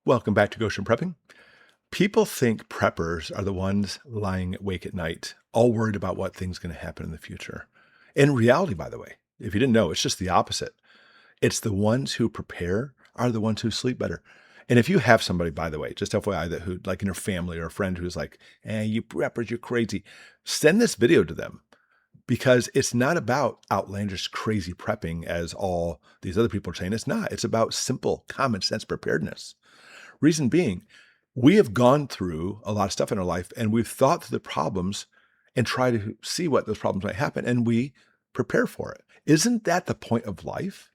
Welcome back to Goshen Prepping. People think preppers are the ones lying awake at night, all worried about what thing's going to happen in the future. In reality, by the way, if you didn't know, it's just the opposite. It's the ones who prepare are the ones who sleep better. And if you have somebody, by the way, just FYI, that who like in your family or a friend who's like, you preppers, you're crazy, send this video to them because it's not about outlandish, crazy prepping as all these other people are saying. It's not. It's about simple, common sense preparedness. Reason being, we have gone through a lot of stuff in our life and we've thought through the problems and try to see what those problems might happen and we prepare for it. Isn't that the point of life?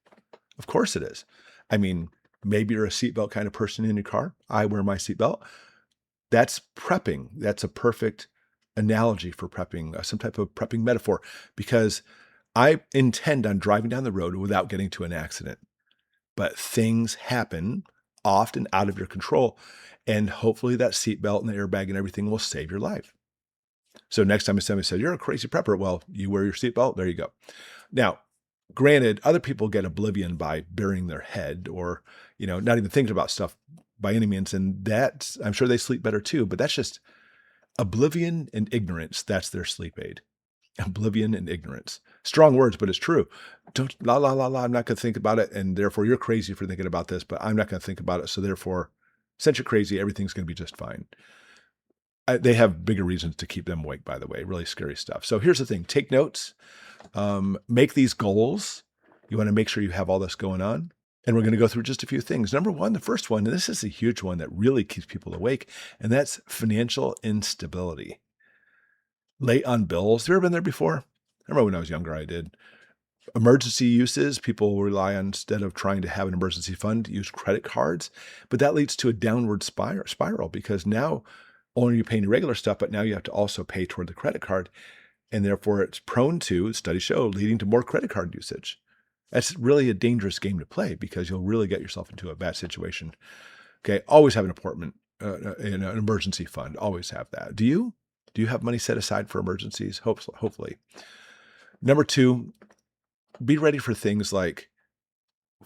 Of course it is. I mean, maybe you're a seatbelt kind of person in your car. I wear my seatbelt. That's prepping. That's a perfect analogy for prepping, some type of prepping metaphor, because I intend on driving down the road without getting to an accident. But things happen often out of your control. And hopefully that seatbelt and the airbag and everything will save your life. So next time somebody says, you're a crazy prepper, well, you wear your seatbelt, there you go. Now, granted, other people get oblivion by burying their head or, not even thinking about stuff by any means. And that's, I'm sure they sleep better too, but that's just oblivion and ignorance. That's their sleep aid. Oblivion and ignorance. Strong words, but it's true. Don't, la, la, la, la, I'm not going to think about it. And therefore you're crazy for thinking about this, but I'm not going to think about it. So therefore, since you're crazy, everything's going to be just fine. They have bigger reasons to keep them awake, by the way, really scary stuff. So here's the thing, take notes, make these goals. You want to make sure you have all this going on. And we're going to go through just a few things. Number one, the first one, and this is a huge one that really keeps people awake, and that's financial instability. Late on bills. Have you ever been there before? I remember when I was younger, I did. Emergency uses, people rely on, instead of trying to have an emergency fund, use credit cards. But that leads to a downward spiral because now only you're paying your regular stuff, but now you have to also pay toward the credit card. And therefore it's prone to, studies show, leading to more credit card usage. That's really a dangerous game to play because you'll really get yourself into a bad situation. Okay, always have an apartment, an emergency fund. Always have that. Do you? Do you have money set aside for emergencies? Hopefully. Number two, be ready for things like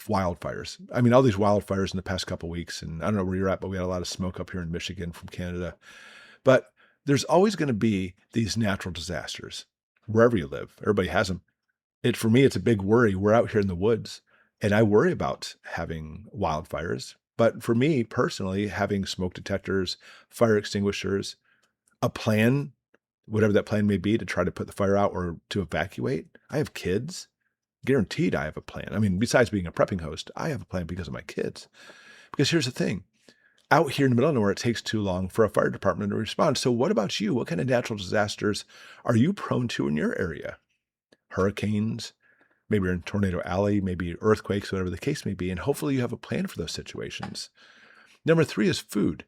wildfires. I mean, all these wildfires in the past couple of weeks, and I don't know where you're at, but we had a lot of smoke up here in Michigan from Canada. But there's always going to be these natural disasters wherever you live. Everybody has them. For me, it's a big worry. We're out here in the woods, and I worry about having wildfires. But for me personally, having smoke detectors, fire extinguishers, a plan, whatever that plan may be, to try to put the fire out or to evacuate. I have kids. Guaranteed I have a plan. I mean, besides being a prepping host, I have a plan because of my kids. Because here's the thing. Out here in the middle of nowhere, it takes too long for a fire department to respond. So what about you? What kind of natural disasters are you prone to in your area? Hurricanes, maybe you're in Tornado Alley, maybe earthquakes, whatever the case may be. And hopefully you have a plan for those situations. Number three is food.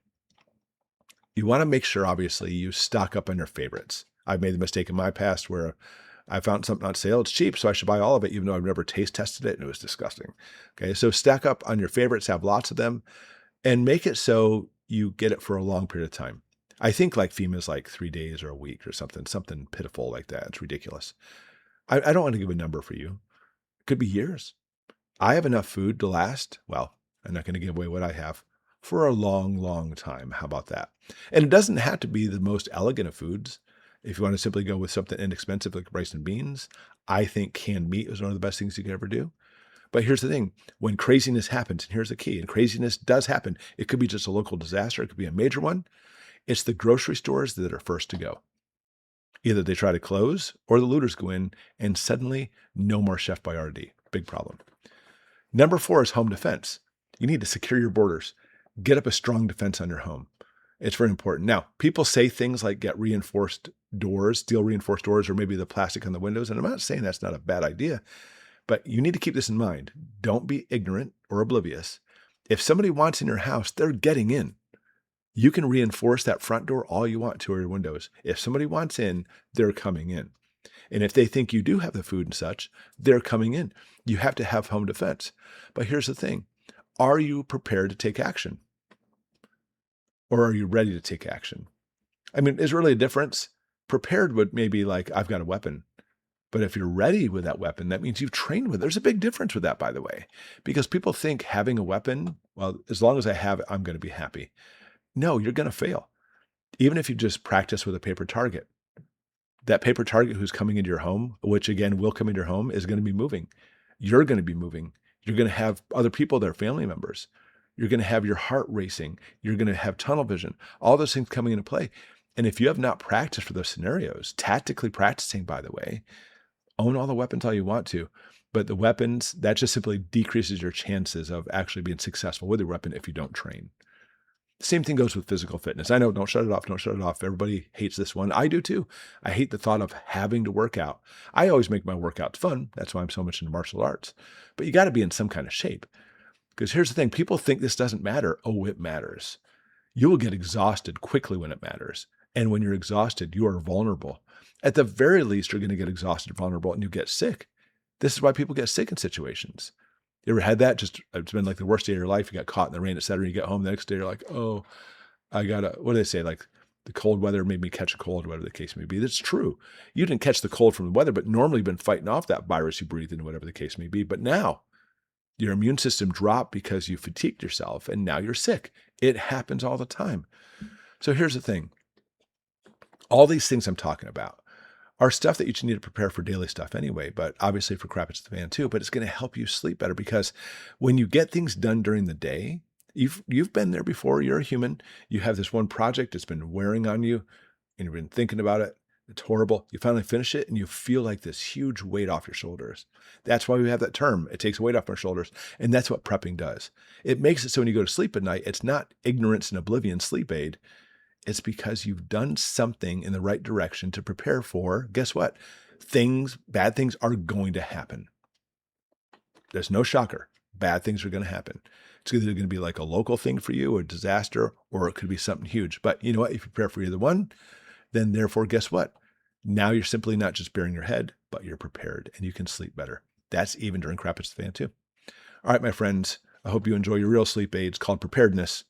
You want to make sure, obviously, you stock up on your favorites. I've made the mistake in my past where I found something on sale. It's cheap, so I should buy all of it, even though I've never taste tested it, and it was disgusting. Okay, so stack up on your favorites, have lots of them, and make it so you get it for a long period of time. I think like FEMA is like 3 days or a week or something pitiful like that. It's ridiculous. I don't want to give a number for you. It could be years. I have enough food to last. Well, I'm not going to give away what I have for a long, long time. How about that? And it doesn't have to be the most elegant of foods. If you want to simply go with something inexpensive like rice and beans, I think canned meat is one of the best things you could ever do. But here's the thing. When craziness happens, and here's the key, and craziness does happen, it could be just a local disaster. It could be a major one. It's the grocery stores that are first to go. Either they try to close or the looters go in and suddenly no more Chef Boyardee. Big problem. Number four is home defense. You need to secure your borders. Get up a strong defense on your home. It's very important. Now, people say things like get reinforced doors, steel reinforced doors, or maybe the plastic on the windows. And I'm not saying that's not a bad idea, but you need to keep this in mind. Don't be ignorant or oblivious. If somebody wants in your house, they're getting in. You can reinforce that front door all you want to, or your windows. If somebody wants in, they're coming in. And if they think you do have the food and such, they're coming in. You have to have home defense. But here's the thing. Are you prepared to take action? Or are you ready to take action? I mean, is really a difference. Prepared would maybe like, I've got a weapon. But if you're ready with that weapon, that means you've trained with it. There's a big difference with that, by the way, because people think having a weapon, well, as long as I have it, I'm going to be happy. No, you're going to fail. Even if you just practice with a paper target, that paper target who's coming into your home, which again will come into your home, is going to be moving. You're going to be moving. You're going to have other people there, family members. You're going to have your heart racing. You're going to have tunnel vision, all those things coming into play. And if you have not practiced for those scenarios, tactically practicing, by the way, own all the weapons all you want to, but the weapons, that just simply decreases your chances of actually being successful with your weapon if you don't train. Same thing goes with physical fitness. I know, don't shut it off. Don't shut it off. Everybody hates this one. I do too. I hate the thought of having to work out. I always make my workouts fun. That's why I'm so much into martial arts. But you got to be in some kind of shape. Because here's the thing. People think this doesn't matter. Oh, it matters. You will get exhausted quickly when it matters. And when you're exhausted, you are vulnerable. At the very least, you're going to get exhausted, vulnerable, and you get sick. This is why people get sick in situations. You ever had that? Just, it's been like the worst day of your life. You got caught in the rain, et cetera. You get home the next day, you're like, oh, I gotta, what do they say? Like the cold weather made me catch a cold, whatever the case may be. That's true. You didn't catch the cold from the weather, but normally you've been fighting off that virus you breathed in, whatever the case may be. But now your immune system dropped because you fatigued yourself and now you're sick. It happens all the time. So here's the thing. All these things I'm talking about are stuff that you just need to prepare for daily stuff anyway, but obviously for crap, it's the fan too, but it's going to help you sleep better because when you get things done during the day, you've been there before. You're a human. You have this one project that's been wearing on you and you've been thinking about it. It's horrible. You finally finish it and you feel like this huge weight off your shoulders. That's why we have that term. It takes weight off our shoulders. And that's what prepping does. It makes it so when you go to sleep at night, it's not ignorance and oblivion sleep aid. It's because you've done something in the right direction to prepare for, guess what? Bad things are going to happen. There's no shocker. Bad things are going to happen. It's either going to be like a local thing for you, a disaster, or it could be something huge. But you know what? If you prepare for either one, then therefore, guess what? Now you're simply not just bearing your head, but you're prepared and you can sleep better. That's even during crap it's the fan too. All right, my friends, I hope you enjoy your real sleep aid. It's called Preparedness,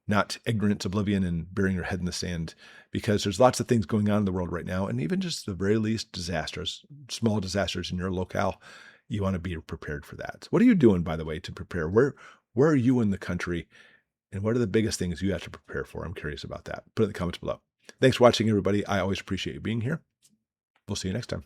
not ignorance, oblivion, and burying your head in the sand, because there's lots of things going on in the world right now. And even just the very least disasters, small disasters in your locale, you want to be prepared for that. What are you doing, by the way, to prepare? Where are you in the country? And what are the biggest things you have to prepare for? I'm curious about that. Put it in the comments below. Thanks for watching, everybody. I always appreciate you being here. We'll see you next time.